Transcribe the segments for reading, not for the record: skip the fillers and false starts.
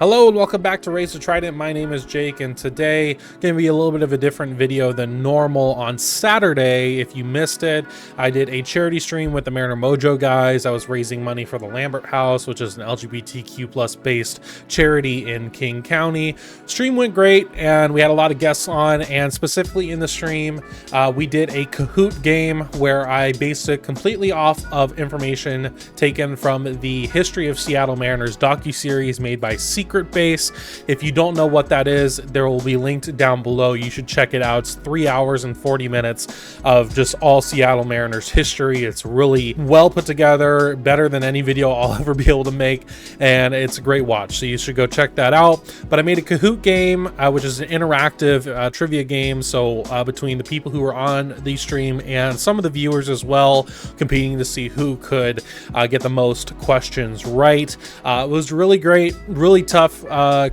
Hello and welcome back to Race to Trident. My name is Jake, and today going to be a little bit of a different video than normal. On Saturday, if you missed it, I did a charity stream with the Mariner Mojo guys. I was raising money for the Lambert House, which is an LGBTQ plus based charity in King County. Stream went great, and we had a lot of guests on, and specifically in the stream, we did a Kahoot game where I based it completely off of information taken from the History of Seattle Mariners docuseries made by Secret Base. If you don't know what that is, there will be linked down below. You should check it out. It's 3 hours and 40 minutes of just all Seattle Mariners history. It's really well put together, better than any video I'll ever be able to make, and it's a great watch, so you should go check that out. But I made a Kahoot game, which is an interactive trivia game, so between the people who were on the stream and some of the viewers as well, competing to see who could get the most questions right. It was really great, really tough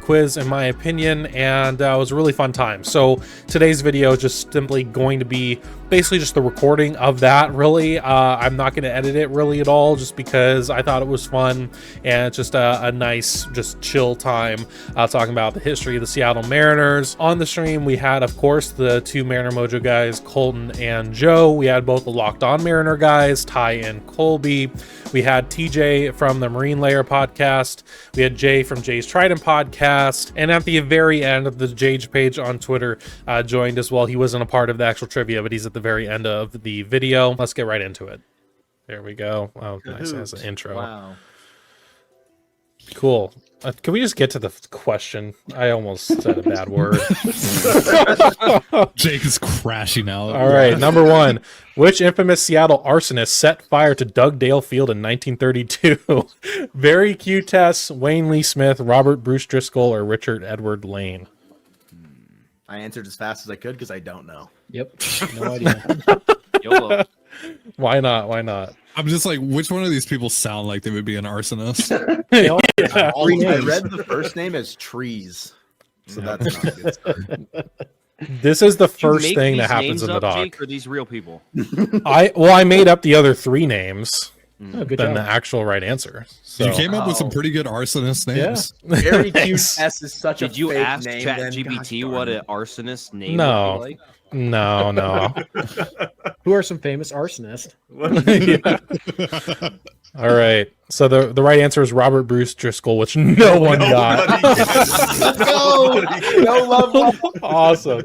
quiz in my opinion, and it was a really fun time. So today's video is just simply going to be basically just the recording of that. Really, I'm not going to edit it really at all, just because I thought it was fun and it's just a nice, just chill time talking about the history of the Seattle Mariners. On the stream, we had, of course, the two Mariner Mojo guys, Colton and Joe. We had both the Locked On Mariner guys, Ty and Colby. We had TJ from the Marine Layer podcast. We had Jay from Jay's Trident podcast. And at the very end of the Jage page on Twitter joined as well. He wasn't a part of the actual trivia, but he's at the very end of the video. Let's get right into it. There we go. Oh, nice. That's an intro. Wow. Cool. Can we just get to the question? I almost said a bad word. Jake is crashing out. All right, number one. Which infamous Seattle arsonist set fire to Dugdale Field in 1932? Barry Q. Tess, Wayne Lee Smith, Robert Bruce Driscoll, or Richard Edward Lane? I answered as fast as I could because I don't know. Yep. No idea. YOLO. Why not? Why not? I'm just like, which one of these people sound like they would be an arsonist? Yeah. I read the first name as Trees, so that's not a good start. This is the Did you first make thing that these happens names in the up, doc. Jake, or these real people? I made up the other three names Oh, good than job. the actual right answer. So You came up with some pretty good arsonist names. Very cute. Thanks. S is such a Did you fake ask name. then. ChatGPT Gosh what darn an arsonist name No. would be like? No. Who are some famous arsonists? Yeah. All right. So the right answer is Robert Bruce Driscoll, which no one got. No love. Awesome.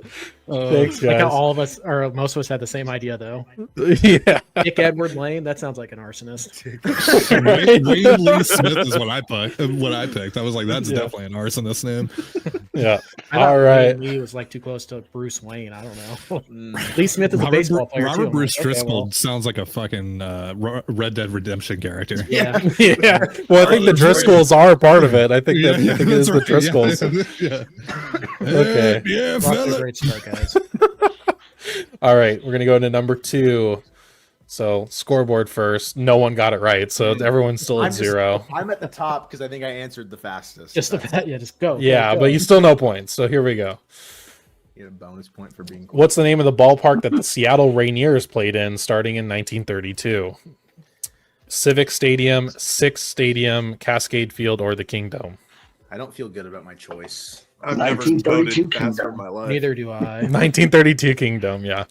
Thanks, Like how guys. all of us, or most of us, had the same idea, though. Yeah. Nick Edward Lane, that sounds like an arsonist. Wayne Lee Smith is what I picked. I was like, that's definitely an arsonist name. Yeah. I thought All right. Wayne Lee was like too close to Bruce Wayne. I don't know. Mm. Lee Smith is a baseball player, too. Robert I'm Bruce like, okay, Driscoll well, sounds like a fucking Red Dead Redemption character. yeah. Yeah. Well, I think the Driscolls are part of it. I think that I think it is that's the right, Driscolls. Yeah. Okay. Yeah, Rock to a fella. great start, guys. All right. We're gonna go into number 2. So scoreboard first. No one got it right, so everyone's still at 0. I'm at the top because I think I answered the fastest. Just just go. Yeah, go. but you still no points. So here we go. get a bonus point for being cool. What's the name of the ballpark that the Seattle Rainiers played in starting in 1932? Civic Stadium, Sixth Stadium, Cascade Field, or the Kingdom? I don't feel good about my choice. I've never 1932 voted fast in Kingdom. my life. Neither do I. 1932 Kingdom, yeah.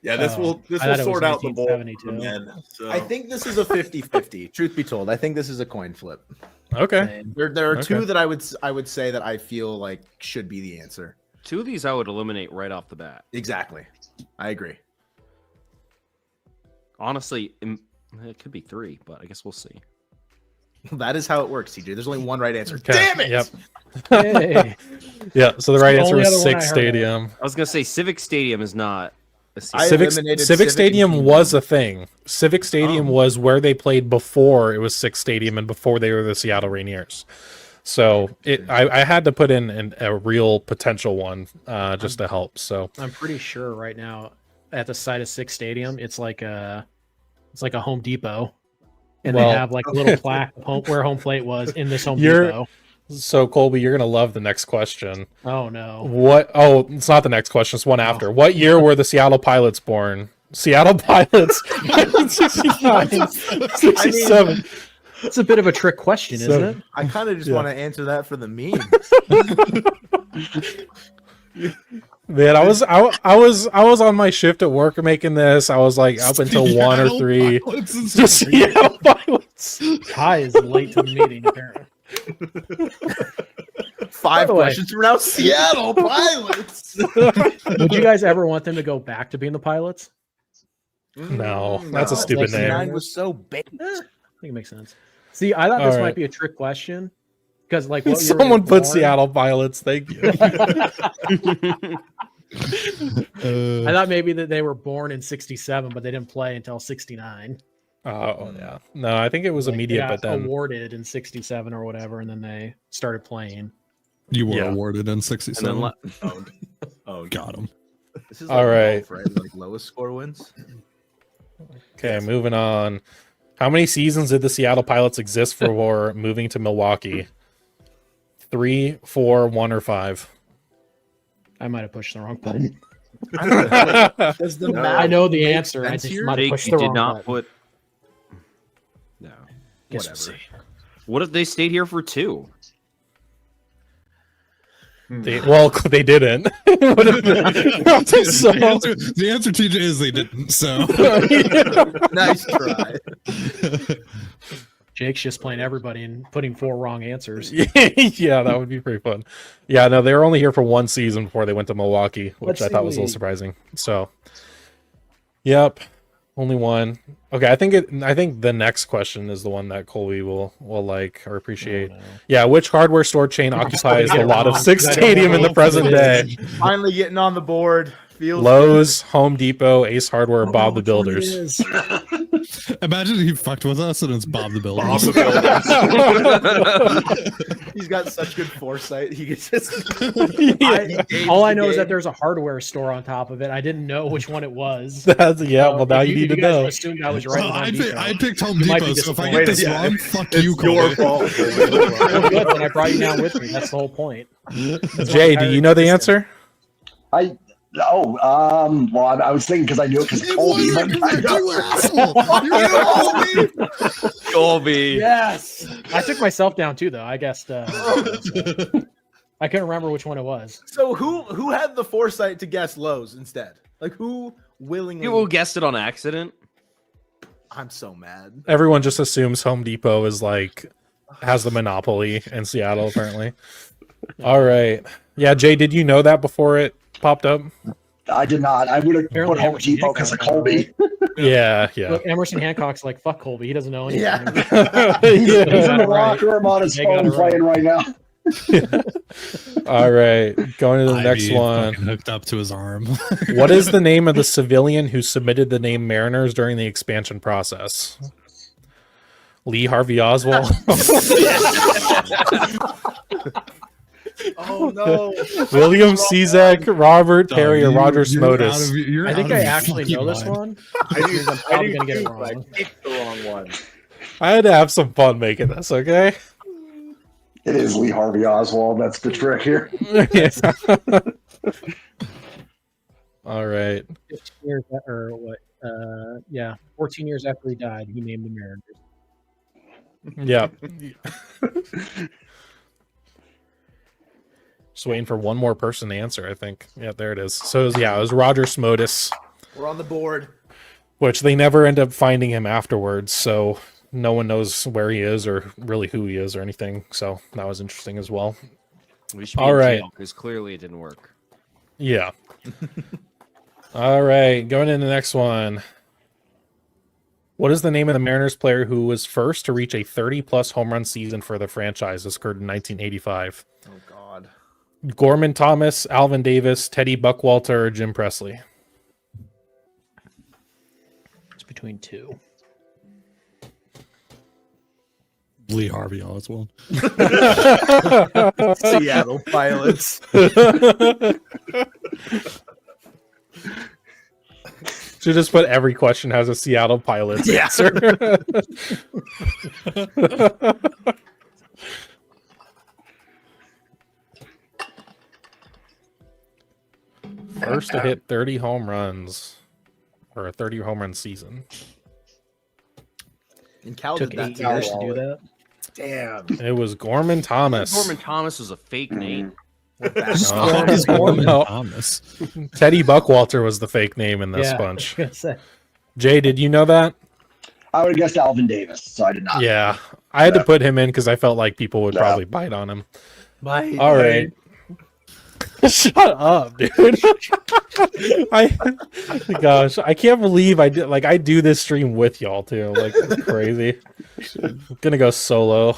Yeah, this will I thought it was sort out the bowl 1972. again. So. I think this is a 50-50. Truth be told, I think this is a coin flip. Okay. There are Okay. two that I would say that I feel like should be the answer. Two of these I would eliminate right off the bat. Exactly. I agree. Honestly, it could be 3, but I guess we'll see. That is how it works, TJ. There's only one right answer. Okay. Damn it! Yep. Hey. Yeah. So the right the answer only was other one I Sixth heard of. Stadium. I was gonna say Civic Stadium is not a I Civic. eliminated Civic Civic Stadium and was a thing. Civic Stadium Oh. was where they played before it was Sixth Stadium and before they were the Seattle Rainiers. So I had to put in a real potential one just to help. So I'm pretty sure right now at the site of Sixth Stadium, it's like a Home Depot, and Well- they have like a little plaque of where home plate was in this Home You're- Depot. So Colby, you're gonna love the next question. Oh no! What? Oh, it's not the next question. It's one after. What year were the Seattle Pilots born? Seattle Pilots, 1969, 67. It's a bit of a trick question, So- isn't it? I kind of just Yeah. want to answer that for the meme. Man, I was on my shift at work making this. I was like up until 1 or 3. Just Seattle Pilots. Ty is late to the meeting, apparently. 5 the way- questions from now. Seattle Pilots. Would you guys ever want them to go back to being the pilots? No, that's a No, stupid name. 69 was so big. I think it makes sense. See, I thought this All right. might be a trick question because, like, what year Someone were you put born? Seattle Pilots. Thank you. I thought maybe that they were born in '67, but they didn't play until '69. Oh yeah. No, I think it was Like, immediate, they but got then awarded in '67 or whatever, and then they started playing. You were Yeah. awarded in And 67. then Got him. This is All right. golf, right? Like lowest score wins. okay, moving on. How many seasons did the Seattle Pilots exist before moving to Milwaukee? 3, 4, 1, or 5? I might have pushed the wrong button. Does the No. math I know the make answer. I sense just here? might have Jake, pushed you the did wrong not button. put. No. Guess we'll Whatever. see. What if they stayed here for 2? Well, they didn't. What if- so- The answer, TJ, is they didn't. So Nice try. Jake's just playing everybody and putting 4 wrong answers. yeah, that would be pretty fun. Yeah, no, they were only here for 1 season before they went to Milwaukee, which Let's I thought was a little see. surprising. So, yep, only 1. Okay, I think the next question is the one that Colby will like or appreciate. Oh, no. Yeah, which hardware store chain occupies get the it lot of wrong, Six 'cause I don't Stadium in know the present what it day? Finally getting on the board. Feels Lowe's, Home Depot, Ace Hardware, I don't Bob know the which one it Builders. is. imagine he fucked with us and it's Bob the Builder. He's got such good foresight. He gets just. All I know is that there's a hardware store on top of it. I didn't know which one it was. That's, yeah, well, now If you need to guys know. Assumed I was right. Well, on I, Home Depot. I picked Home You might Depot, be so if I disappointed. get this Yeah, wrong, fuck you, It's your Cole. fault. Well, good, then I brought you down with me. That's the whole point. Jay, do you know the answer? Well, I was thinking because I knew it because It Colby. wasn't correct, you asshole. Colby. Yes, I took myself down too, though. I guessed. I couldn't remember which one it was. So who had the foresight to guess Lowe's instead? Like who willingly? People guessed it on accident. I'm so mad. Everyone just assumes Home Depot is like has the monopoly in Seattle, apparently. All right. Yeah, Jay, did you know that before it popped up? I did not. I would have Apparently put Home Emerson Depot because of Hancock, Colby. Yeah, yeah. Look, Emerson Hancock's like, fuck Colby. He doesn't know anything. Yeah. He's in Yeah. the locker room on his They got phone it right. playing right now. All right. Going to the next Ivy one. fucking hooked up to his arm. What is the name of the civilian who submitted the name Mariners during the expansion process? Lee Harvey Oswald. Oh no. William Cizek, Robert Perry, or Roger Smotus? I think I actually know this one. Because I'm probably gonna get it I wrong. picked the wrong one. I had to have some fun making this, okay? It is Lee Harvey Oswald. That's the trick here. Yeah. All right. 15 years or what? 14 years after he died, he named the Mariners. Yeah. Just waiting for one more person to answer, I think. Yeah, there it is. So, it was Roger Smotus, We're on the board. which they never end up finding him afterwards. So, no one knows where he is or really who he is or anything. So, that was interesting as well. We should be All right. because clearly it didn't work. Yeah. All right. Going into the next one. What is the name of the Mariners player who was first to reach a 30-plus home run season for the franchise? This occurred in 1985. Oh God. Gorman Thomas, Alvin Davis, Teddy Buckwalter, or Jim Presley? It's between two. Lee Harvey Oswald. Seattle Pilots. Should just put every question has a Seattle Pilots answer. First to hit 30 home runs or a 30 home run season. And Cal Took did that 8 too. years to do that. Damn. It was Gorman Thomas. Norman Thomas was a fake name. We're back. It's Gorman No. Thomas. Teddy Buckwalter was the fake name in this Yeah. bunch. I was gonna say. Jay, did you know that? I would have guessed Alvin Davis, so I did not. Yeah. I had to Yeah. put him in because I felt like people would Yeah. probably bite on him. Bye. All right. Shut up, dude. Gosh, I can't believe I did. Like, I do this stream with y'all too. Like, it's crazy. I'm gonna go solo.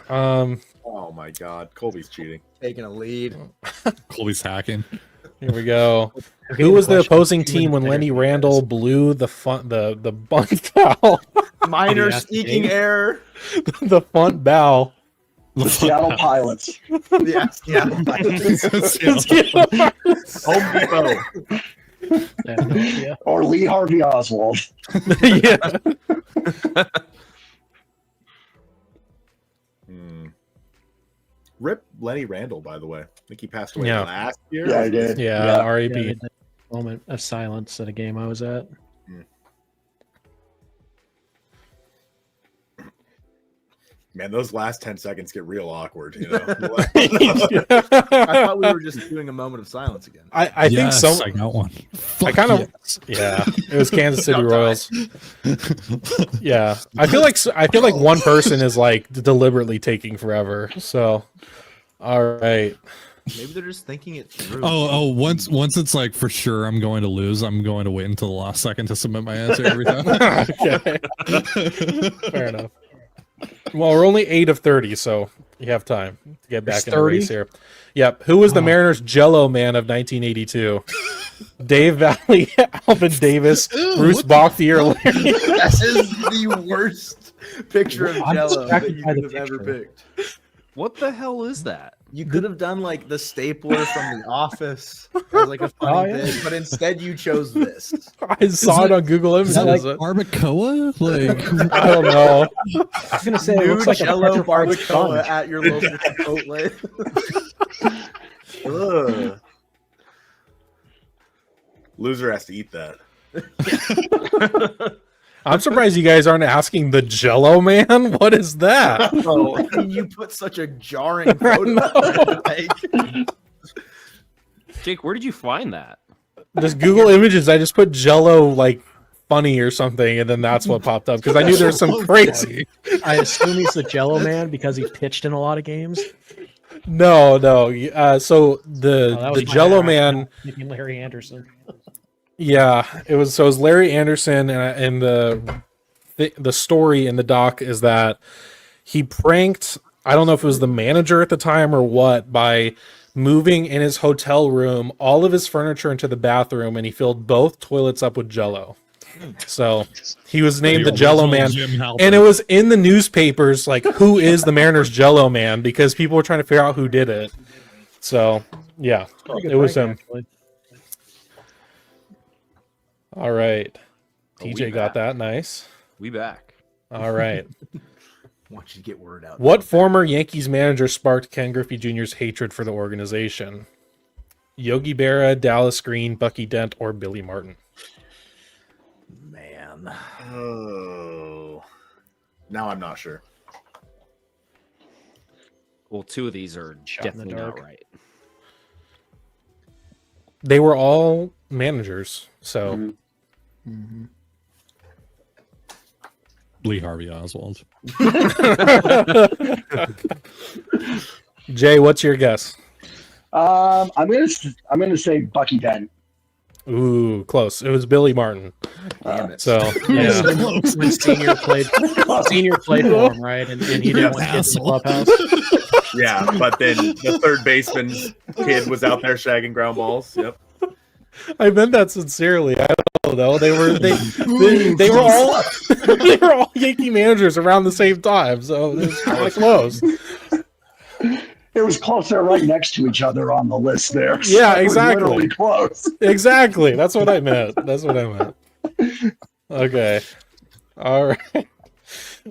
Oh my God, Colby's cheating. Taking a lead. Colby's hacking. Here we go. Okay, Who was the question. opposing team when Lenny Randall blew the bunt foul? Minor Yeah. sneaking error. The front bow. The Seattle Pilots. Yeah, Seattle Pilots. Home Depot. I have no idea. Or Lee Harvey Oswald. Yeah. Rip Lenny Randall, by the way. I think he passed away Yeah. last year. Yeah, I did. Yeah, Yeah, RAP. I did a moment of silence at a game I was at. Man, those last 10 seconds get real awkward. You know, I thought we were just doing a moment of silence again. I think so. I got one. I kind of, yeah. It was Kansas City Royals. Yeah, I feel like one person is like deliberately taking forever. So, all right. Maybe they're just thinking it through. Once it's like for sure I'm going to lose, I'm going to wait until the last second to submit my answer every time. Okay. Fair enough. Well, we're only 8 of 30, so you have time to get back in the race here. Yep. Who was the Mariners Jello Man of 1982? Dave Valley, Alvin Davis, Bruce Bochy, or Larry. This is the worst picture of I'm Jello that distracted you by could the have ever picture. picked. What the hell is that? You could have done like the stapler from The Office as like a funny Oh, yeah. bit, but instead you chose this. I saw it on Google Images. Is that like barbacoa? Like I don't know. I was gonna say it New looks like a Jello petrified barbacoa sponge. at your local Chipotle. Ugh. loser has to eat that. I'm surprised you guys aren't asking the Jello Man. What is that? Oh, I mean, you put such a jarring photo. Like, Jake, where did you find that? Just Google Images. I just put Jello like funny or something, and then that's what popped up because I knew there's some crazy. I assume he's the Jello Man because he pitched in a lot of games. No. So the Oh, that was my Jello bad. Man. Thinking Larry Anderson. Yeah, it was. So it was Larry Anderson, and the story in the doc is that he pranked. I don't know if it was the manager at the time or what by moving in his hotel room all of his furniture into the bathroom, and he filled both toilets up with Jello. So he was named the Jello Man, and it was in the newspapers like, who is the Mariners Jello Man? Because people were trying to figure out who did it. So yeah, it was him. Actually. All right, Oh, we TJ got back. that. Nice. We back. All right. want you to get word out. What former Yankees manager sparked Ken Griffey Jr.'s hatred for the organization? Yogi Berra, Dallas Green, Bucky Dent, or Billy Martin? Man. Oh, now I'm not sure. Well, two of these are Shot in the definitely not dark. right. They were all managers, so Mhm. Lee Harvey Oswald. Jay, what's your guess? I'm gonna say Bucky Dent. Ooh, close. It was Billy Martin. Damn it. So Yeah, yeah, when senior played for him, right? And he didn't want to get in the clubhouse. Yeah, but then the third baseman kid was out there shagging ground balls. Yep. I meant that sincerely. I don't know. They were all Yankee managers around the same time, so it was kind of close. It was close. They're right next to each other on the list there. Yeah, It was exactly. literally close. Exactly. That's what I meant. Okay. All right.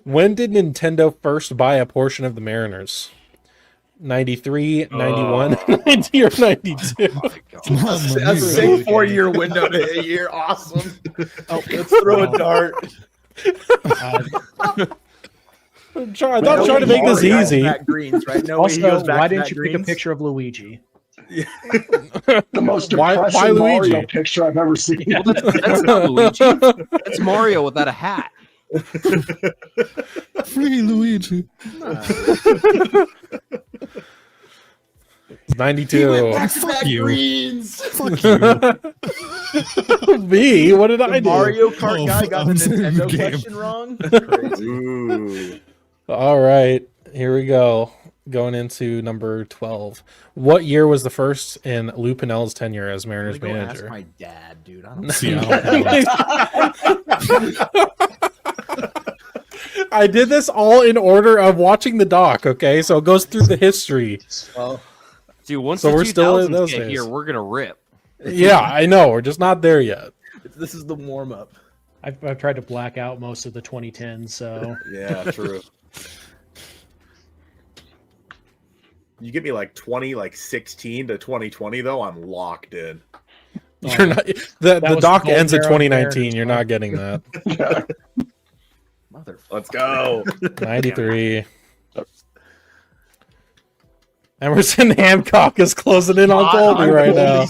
When did Nintendo first buy a portion of the Mariners? 93, 91, 90, or 92? A sick 4-year window to a year. Awesome. Oh, let's throw a dart. I'm trying to make this Mario easy. Matt Greens, right? No way he Also, goes back why to didn't Matt you pick a Greens. picture of Luigi? The most Why depressing Mario Luigi? picture I've ever seen. Well, that's not Luigi. That's Mario without a hat. Free Luigi. 92. Fuck you. Greens. Fuck you. Me? What did I do? Mario Kart Oh, guy got the I'm saying Nintendo game. question wrong. Crazy. Ooh. All right, here we go. Going into number 12. What year was the first in Lou Pinilla's tenure as Mariners Go ask manager? my dad, dude. I don't Seattle. I did this all in order of watching the doc, okay? So it goes through the history. Well, Dude, once So the we're still in 2000s those get days. here, we're gonna rip. Yeah, I know. We're just not there yet. this is the warm up. I've tried to black out most of the 2010s, so Yeah, true. You give me like 16 to 2020 though, I'm locked in. You're not the was doc the gold ends at era of 2019. Mariners, You're bro. not getting that. Motherfucker. Let's go. 93. Emerson Hancock is closing in on Colby right now.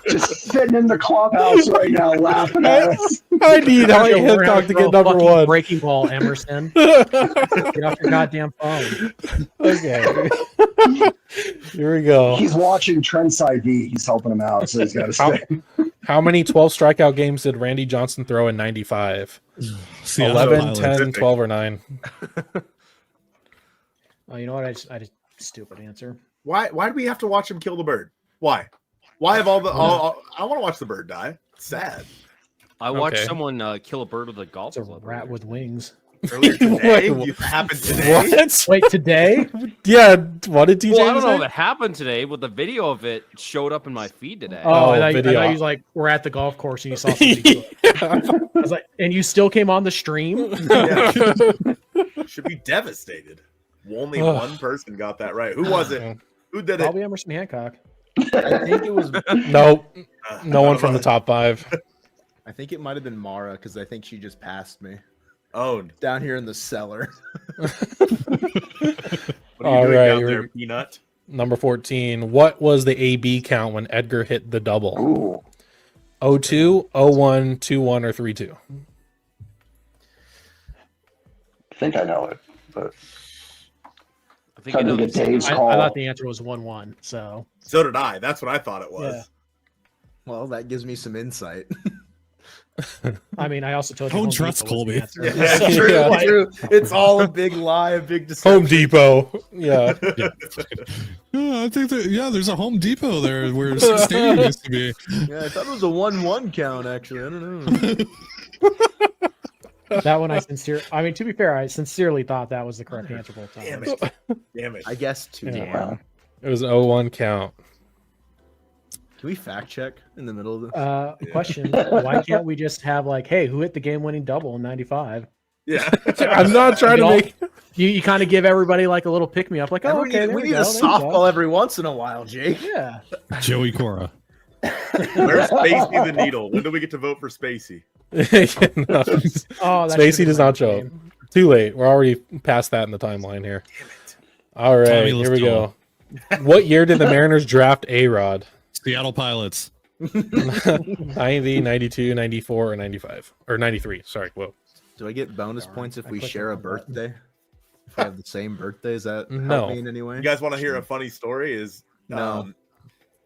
Just sitting in the clubhouse right now laughing at us. I need We're Hancock gonna to throw get number fucking one. breaking ball, Emerson. Get off your goddamn phone. Okay. Here we go. He's watching Trentside V. He's helping him out, so he's got to How, stay. how many 12 strikeout games did Randy Johnson throw in 95? Seattle 11, Pilots. 10, 12, or 9? Oh, you know what? I just stupid answer. Why do we have to watch him kill the bird? Why? Why have all the I want to watch the bird die. It's sad. I watched Okay. someone kill a bird with a golf It's a club. rat earlier. with wings. Earlier today. Wait, You happened today. What? Wait, today? Yeah, what did TJ Well, I don't know say? if it happened today, but the video of it showed up in my feed today. Oh, Oh, I thought video. you was like, we're at the golf course and you saw somebody do it. I was like, and you still came on the stream? Yeah. Should be devastated. Only Ugh. one person got that right. Who was it? Who did it? Probably Emerson Hancock. I think it was. Nope. Uh, No one from the top 5. I think it might have been Mara because I think she just passed me Owned. down here in the cellar. What are you All doing right, down you're- there, Peanut? Number 14. What was the AB count when Edgar hit the double? Ooh. 02, 01, 21, or 32? I think I know it, but I think I trying know to get this. Dave's I call. thought the answer was 1-1. So So did I. That's what I thought it was. Yeah. Well, that gives me some insight. I mean, I also told you Don't Home trust Depot was the Colby. answer. Yeah, Yeah. true. Yeah. True. It's all a big lie, a big deception. Home Depot. Yeah. Yeah, I think that there's a Home Depot there where Six Stadium used to be. Yeah, I thought it was a 1-1 count. Actually, I don't know. That one I mean, to be fair, I sincerely thought that was the correct answer both times. Damn it. Damn it. I guess 2. Yeah. Wow. It was 01 count. Can we fact check in the middle of this? Question: why can't we just have like, hey, who hit the game-winning double in '95? Yeah. I'm not trying to You know, make. You kind of give everybody like a little pick me up, like, oh, we okay, need, there we we need go, a there you softball go. every once in a while, Jake. Yeah, Joey Cora. Where's Spacey the Needle? When do we get to vote for Spacey? No. oh, that Spacey should've does been not my show up. game. Too late. We're already past that in the timeline here. Damn it. All right, Tommy here we Listella. go. What year did the Mariners draft A-Rod? Seattle Pilots. 90, 92, 94, or 95? Or 93. Sorry. Whoa. Do I get bonus points if I we clicked share the a wrong button. birthday? If we have the same birthday, is that No. help me in any way? You guys want to hear a funny story? Is No.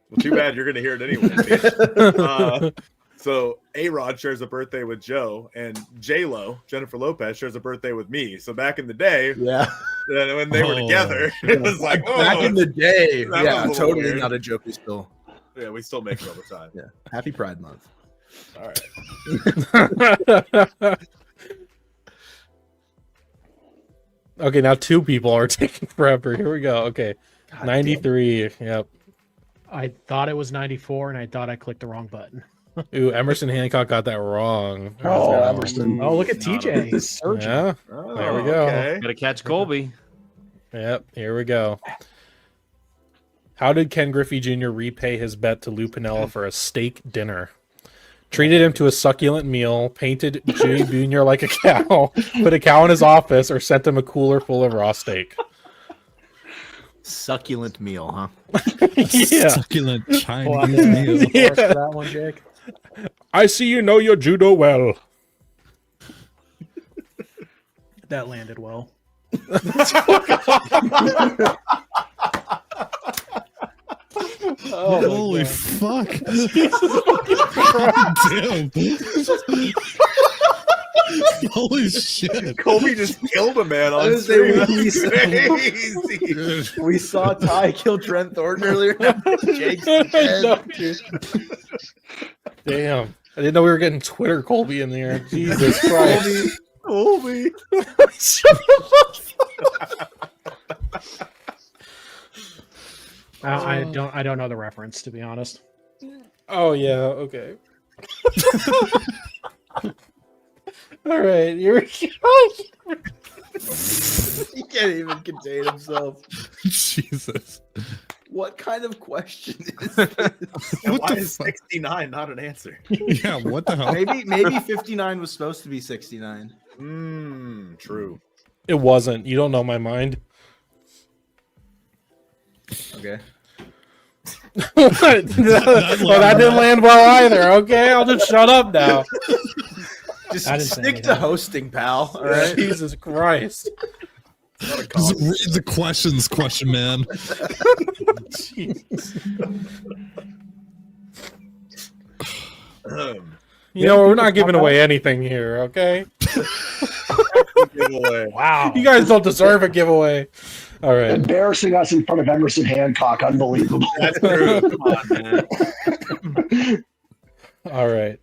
well, too bad you're going to hear it anyway. So A-Rod shares a birthday with Joe, and J-Lo, Jennifer Lopez, shares a birthday with me. So back in the day, Yeah. when they were Oh. together, it was like, oh, Back in the day. That Yeah, was a little totally weird. not a joke. We still. yeah, we still make it all the time. Yeah. Happy Pride Month. All right. Okay, now 2 people are taking forever. Here we go. Okay. God 93. Yep. I thought it was 94, and I thought I clicked the wrong button. Ooh, Emerson Hancock got that wrong. Oh, Emerson. Oh, look at Not TJ, he's surging. Yeah. Oh, There we go. Okay. Gotta catch Colby. Yep. Here we go. How did Ken Griffey Jr. repay his bet to Lou Piniella for a steak dinner? treated him to a succulent meal, painted Jimmy Jr. like a cow, put a cow in his office, or sent him a cooler full of raw steak. Succulent meal, huh? Yeah. Succulent Pull out Chinese the meal. horse for that one, Jake. I see you know your judo well. That landed well. Holy fuck. Damn. Holy shit. Colby just killed a man on was gonna stream. say, That's crazy. We saw Ty kill Trent Thornton earlier. Jake's dead. No, dude. Damn. I didn't know we were getting Twitter Colby in there. Jesus Christ. Colby. I don't know the reference, to be honest. Oh, yeah. Okay. All right. You're He can't even contain himself. Jesus. What kind of question is this? And What why the is fuck? 69 not an answer? Yeah, what the hell? Maybe 59 was supposed to be 69. True. It wasn't. You don't know my mind. Okay. Well, that didn't land well either. Okay, I'll just shut up now. Just I didn't say stick to anything. hosting, pal. All right. Jesus Christ. Just read the questions, question man. You know, we're not giving away anything here, okay? Giveaway. Wow. You guys don't deserve a giveaway. All right. Embarrassing us in front of Emerson Hancock. Unbelievable. That's true. Come on, man. All right.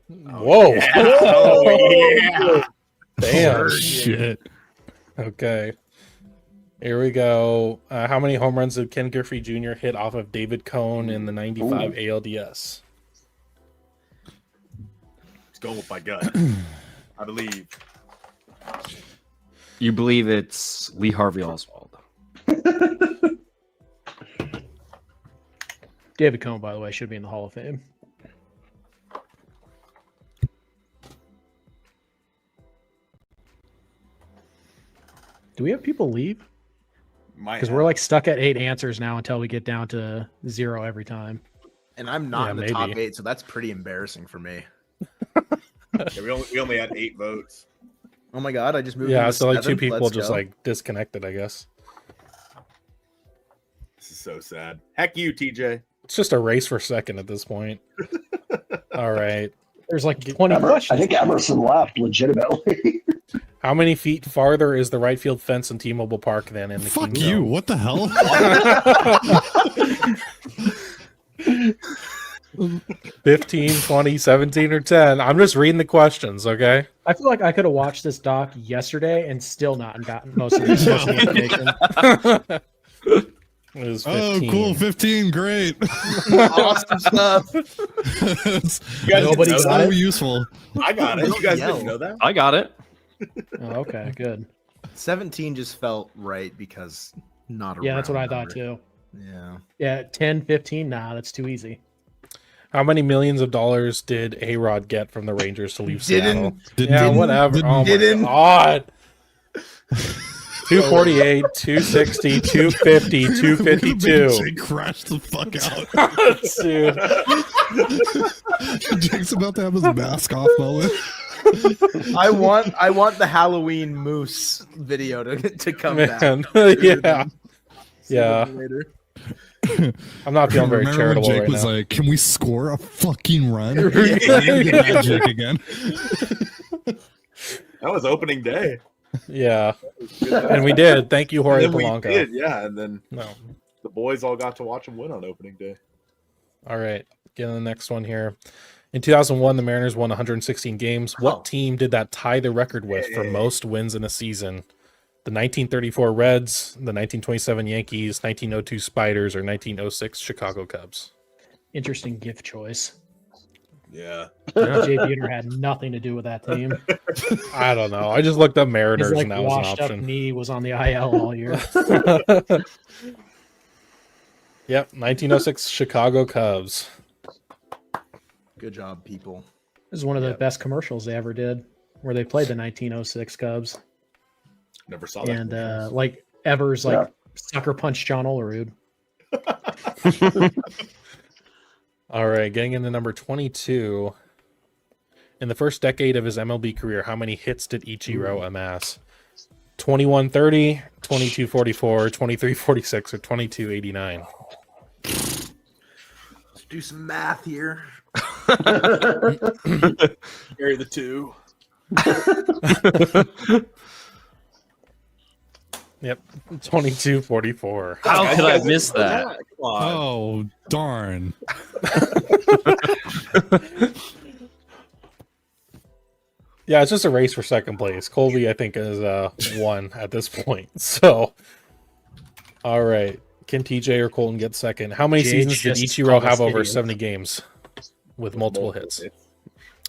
Whoa. Oh, yeah. Damn. Shit. Okay. Here we go. How many home runs did Ken Griffey Jr. hit off of David Cohn in the 95 ALDS? Let's go with my gut. I believe. You believe it's Lee Harvey Oswald? David Cohn, by the way, should be in the Hall of Fame. Do we have people leave? Because we're like stuck at 8 answers now until we get down to 0 every time. And I'm not Yeah, in the maybe. top 8, so that's pretty embarrassing for me. Yeah, we only had 8 votes. Oh my god, I just moved. Yeah, into so like 2 7th. people Let's just go. like disconnected, I guess. This is so sad. Heck you, TJ. It's just a race for second at this point. All right. There's like 20 I questions. think Emerson left legitimately. How many feet farther is the right field fence in T-Mobile Park than in the Fuck King you. Zone? What the hell? 15, 20, 17, or 10. I'm just reading the questions, okay? I feel like I could have watched this doc yesterday and still not gotten most of the information. It was Oh, 15. cool. 15. Great. awesome stuff. It's You guys Nobody didn't know got so it? useful. that? I got it. You guys Yell. didn't know that? I got it. Oh, okay, good. 17 just felt right because not a Yeah, that's what I round thought number. too. Yeah. Yeah, 10, 15, nah, that's too easy. How many millions of dollars did A-Rod get from the Rangers to leave Seattle? Didn't. Yeah, Didn't- whatever. Oh my didn't. God. 248, 260, 250, 252. Jake crashed the fuck out. Dude. Jake's about to have his mask off moment. I want the Halloween moose video to come back. Man. Yeah. Yeah. Later. I'm not feeling very Remember when charitable Jake right was now. like, "Can we score a fucking run?" Yeah. Jake again. That was opening day. Yeah. And we did. Thank you, And Jorge then we Polanco. did, yeah. And then No. the boys all got to watch him win on opening day. All right. Get on the next one here. In 2001, the Mariners won 116 games. What team did that tie the record with for most wins in a season? The 1934 Reds, the 1927 Yankees, 1902 Spiders, or 1906 Chicago Cubs? Interesting gift choice. Yeah. Jay Buhner had nothing to do with that team. I don't know. I just looked up His Mariners like and that was an washed up option. knee was on the IL all year. Yep, 1906 Chicago Cubs. Good job, people. This is one of the best commercials they ever did, where they played the 1906 Cubs. Never saw that. And like Evers like sucker punched John Olerud. All right, getting into number 22. In the first decade of his MLB career, how many hits did Ichiro amass? 2130, 2244, 2346, or 2289? Let's do some math here. Carry the two. Yep, 2244. How could I miss that? Come on. Oh, darn. Yeah, it's just a race for second place. Colby, I think, is one at this point. So, all right. Can TJ or Colton get second? How many seasons did Ichiro have over 70 games with multiple hits?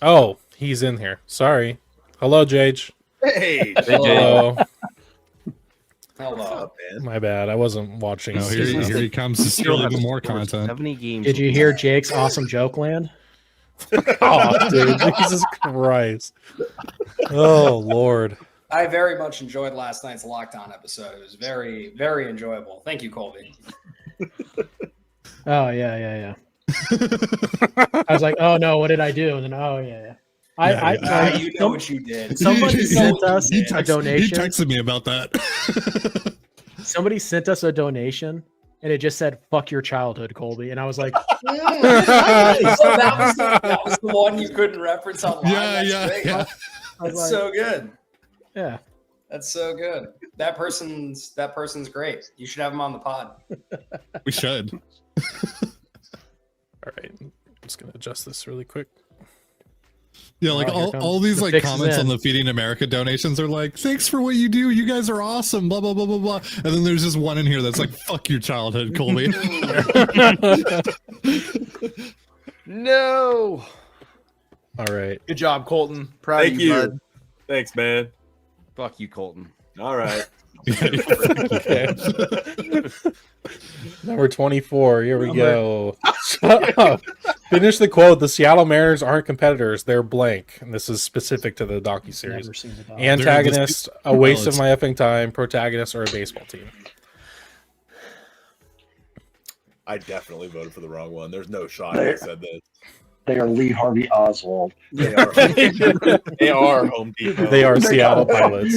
Oh, he's in here. Sorry. Hello, Jage. Hey, Hello. Hello. what's up, man? My bad. I wasn't watching. Oh, here he comes to steal even more content. 70 games. Did you hear Jake's awesome joke land? Oh, dude. Jesus Christ. Oh, Lord. I very much enjoyed last night's Lockdown episode. It was very, very enjoyable. Thank you, Colby. Oh yeah. I was like, oh no, what did I do? And then You know what you did. Somebody sent us He a donation. He texted me about that. Somebody sent us a donation, and it just said "fuck your childhood, Colby," and I was like, So that was the one you couldn't reference online. Yeah, That's great. yeah. That's so good. yeah. That's so good. That person's great. You should have him on the pod. We should. All right. I'm just going to adjust this really quick. Yeah, like Oh, here comes all these the like fix is comments on in. the Feeding America donations are like, thanks for what you do. You guys are awesome. Blah blah blah blah blah. And then there's just one in here that's like, fuck your childhood, Colby. No. All right. Good job, Colton. Proud Thank of you, you. bud. Thanks, man. Fuck you, Colton. All right. Okay. Number 24. Here we go. Shut up. Finish the quote. The Seattle Mariners aren't competitors. They're blank. And this is specific to the docuseries. Never seen it. Antagonist, a waste of my effing time. Protagonist, or a baseball team. I definitely voted for the wrong one. There's no shot I said this. They are Lee Harvey Oswald. They are, they are Home Depot. They are Seattle pilots.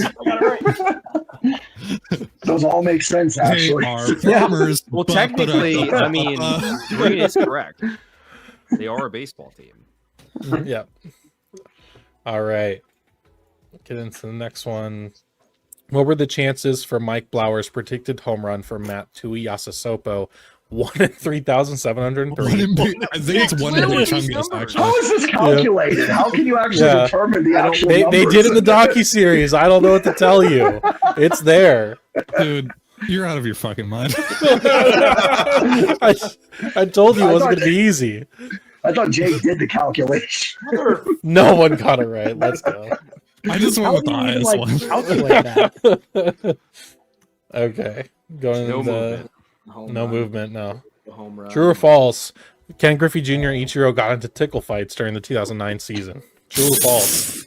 Those all make sense, They actually. are farmers. Well, technically, I mean, Green is correct. They are a baseball team. Yep. All right. Get into the next one. What were the chances for Mike Blower's predicted home run for Matt Tui Yasasopo? 1 in 3,703. I think it's one in Literally Chungus, these numbers. actually. How is this calculated? How can you actually Yeah. determine the actual They numbers? did in the docuseries. I don't know what to tell you. It's there. Dude, you're out of your fucking mind. I told you it wasn't going to be easy. I thought Jake did the calculation. No one got it right. Let's go. I just went How with do the you even, highest like, one. calculate that? Okay. Going No to movement. no movement. No. Home run. True or false? Ken Griffey Jr. and Ichiro got into tickle fights during the 2009 season. True or false?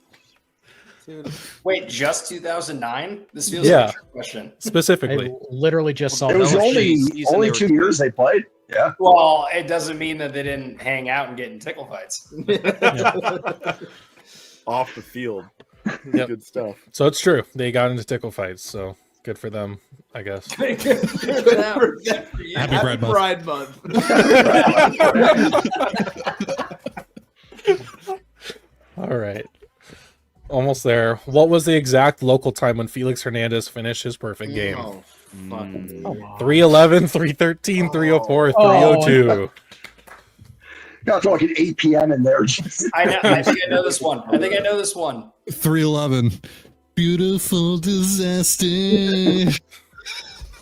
Wait, just 2009? This feels Yeah. like a trick question. Specifically. I literally just saw It was that. only season they were 2 years they played. Yeah. Well, it doesn't mean that they didn't hang out and get in tickle fights. Off the field. Yep. Good stuff. So it's true. They got into tickle fights. So good for them, I guess. Happy Pride Month. Pride Month. All right. Almost there. What was the exact local time when Felix Hernandez finished his perfect game? Oh, fucking. 3:11, 3:13, 3:04, 3:02. Got to like an 8 p.m. in there. I think I know this one. 311. Beautiful disaster.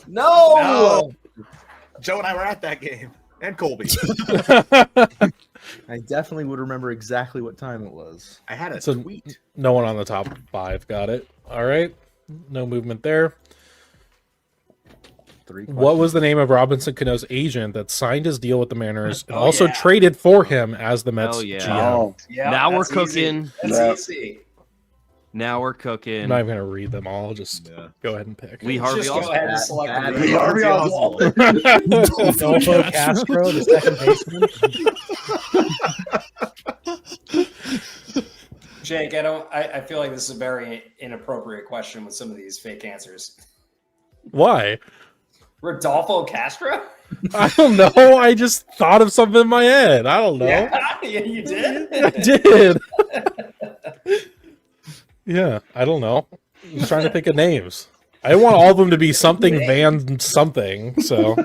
No! Joe and I were at that game. And Colby. I definitely would remember exactly what time it was. I had a So tweet. no one on the top 5 got it. All right. No movement there. 3 What was the name of Robinson Cano's agent that signed his deal with the Mariners and Oh, also yeah. traded for him as the Mets Hell yeah. GM? Oh, Yeah, Now we're that's easy. cooking. That's easy. Now we're I'm cooking. not even gonna read them all. Just Yeah. go ahead and pick. Lee Harvey Just go Oswald. ahead and select Bad- the Lee Harvey Oswald. Adolfo Castro, the second baseman. Jake, I feel like this is a very inappropriate question with some of these fake answers. Why? Rodolfo Castro? I don't know. I just thought of something in my head. I don't know. Yeah, you did? I did. Yeah, I don't know. I'm trying to think of names. I want all of them to be something Van something. So,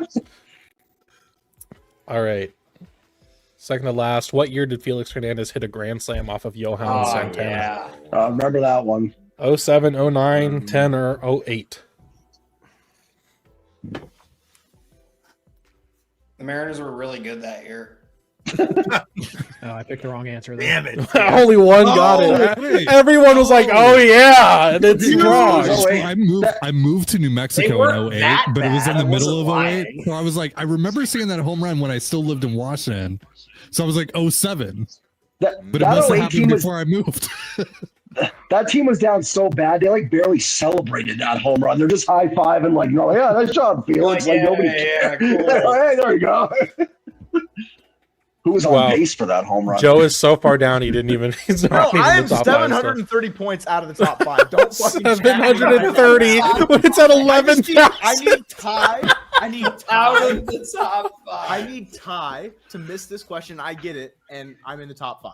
all right. Second to last. What year did Felix Hernandez hit a grand slam off of Johan Oh, Santana? yeah. remember that one. 07, 09, 10, or 08? The Mariners were really good that year. Oh, I picked the wrong answer. There. Damn it. Only one got it. wait. Everyone was like, "Oh yeah," and it's wrong. Oh, wait. I moved to New Mexico weren't in 08, that but it was in bad. the I middle of wasn't 08. lying. So I was like, I remember seeing that home run when I still lived in Washington. So I was like 07. That, But it that must have 08 team happened was before I moved. that team was down so bad they like barely celebrated that home run. They're just high fiving like, no, yeah, nice job, Felix. Like nobody. yeah, cool. Hey, there you go. Who was on Wow. base for that home run? Joe is so far down; he didn't even. He's Bro, not even I in am the top five, so. 730 points out of the top 5. Don't fucking check me. 730 when it's at 11. I need tie. I need Out tie. of the top five. I need tie to miss this question. I get it, and I'm in the top 5.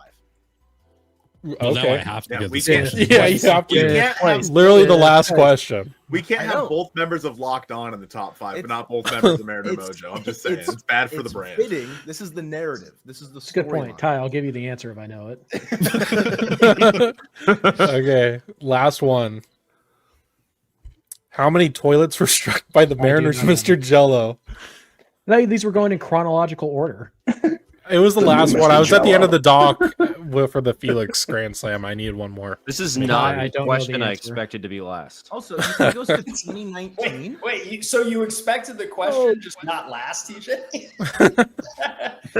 Well, now I Okay. have to Yeah, get we this can't- question. Yeah, you have We to. can't have Literally the last question. We can't I have know. both members of Locked On in the top 5, but It's- not both members of Mariner it's- Mojo. I'm just saying. It's bad for the It's brand. fitting. This is the narrative. This is the It's a good point. storyline. Ty, I'll give you the answer if I know it. Okay, last one. How many toilets were struck by the do Mariners, not know. Mr. Jello? No, these were going in chronological order. It was the last Mr. one. I was at the end of Jello. the dock for the Felix Grand Slam. I needed one more. This is I not don't the know question the I answer. expected to be last. Also, you think it goes to 2019? So you expected the question just not last, TJ?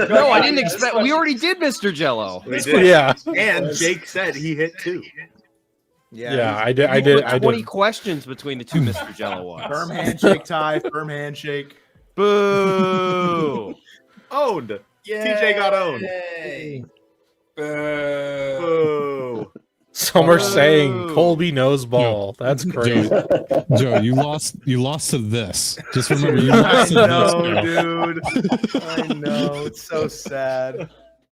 No, I didn't This expect. We question- already did Mr. Jello. We did. Yeah, And Jake said he hit 2. yeah, I did. I You did. put I 20 did. questions between the two Mr. Jello ones. Firm handshake tie. Firm handshake. Boo! Owned. TJ got owned. Yay. Boo. Boo. Some are saying Boo. Colby knows ball. That's crazy. Joe, you lost to this. Just remember, you I lost to this. know, Joe. dude. I know. It's so sad.